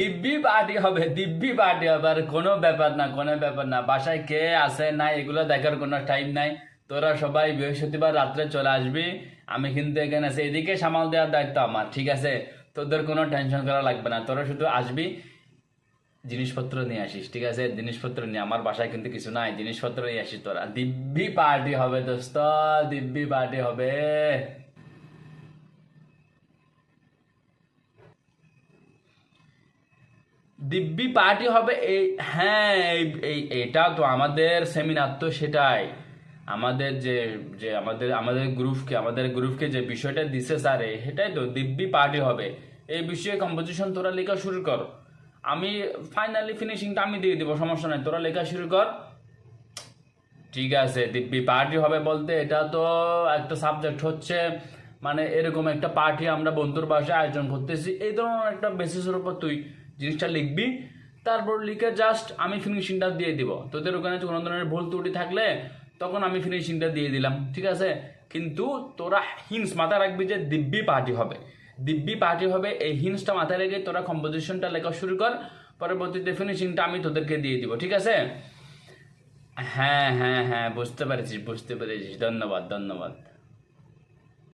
দিব্যি পার্টি হবে, দিব্যি পার্টি হবে। আর কোনো ব্যাপার না, কোনো ব্যাপার না। বাসায় কে আছে না এগুলো দেখার কোনো টাইম নাই। তোরা সবাই বৃহস্পতিবার রাত্রে চলে আসবি, আমি কিন্তু এখানে আছি। এদিকে সামাল দেওয়ার দায়িত্ব আমার, ঠিক আছে? তোদের কোনো টেনশন করা লাগবে না, তোরা শুধু আসবি, জিনিসপত্র নিয়ে আসিস, ঠিক আছে? জিনিসপত্র নিয়ে, আমার বাসায় কিন্তু কিছু নাই, জিনিসপত্র নিয়ে আসিস তোরা। দিব্যি পার্টি হবে দোস্ত, দিব্যি পার্টি হবে। দিব্যি পার্টি হবে এই, হ্যাঁ, এটা তো আমাদের সেমিনার, তো সেটাই আমাদের যে যে আমাদের আমাদের গ্রুপকে যে বিষয়টা দিছে স্যারে, সেটাই তো দিব্যি পার্টি হবে। এই বিষয়ে কম্পোজিশন তোরা লেখা শুরু কর, আমি ফাইনালি ফিনিশিংটা আমি দিয়ে দিব, সমস্যা নাই, তোরা লেখা শুরু কর। ঠিক আছে, দিব্যি পার্টি হবে বলতে এটা তো একটা সাবজেক্ট হচ্ছে, মানে এরকম একটা পার্টি আমরা বন্ধুর বাসায় আয়োজন করতেছি, এই ধরনের একটা বেসিসের উপর তুই জিনিসটা লিখবি। তারপর লিখে জাস্ট আমি ফিনিশিংটা দিয়ে দিব। তোদের ওখানে কোনো ধরনের ভুল ত্রুটি থাকলে তখন আমি ফিনিশিংটা দিয়ে দিলাম, ঠিক আছে? কিন্তু তোরা হিন্স মাথায় রাখবি যে দিব্যি পার্টি হবে, দিব্যি পার্টি হবে, এই হিন্সটা মাথায় রেখে তোরা কম্পোজিশনটা লেখা শুরু কর। পরবর্তীতে ফিনিশিংটা আমি তোদেরকে দিয়ে দিব, ঠিক আছে? হ্যাঁ হ্যাঁ হ্যাঁ, বুঝতে পেরেছিস, বুঝতে পেরেছিস, ধন্যবাদ ধন্যবাদ।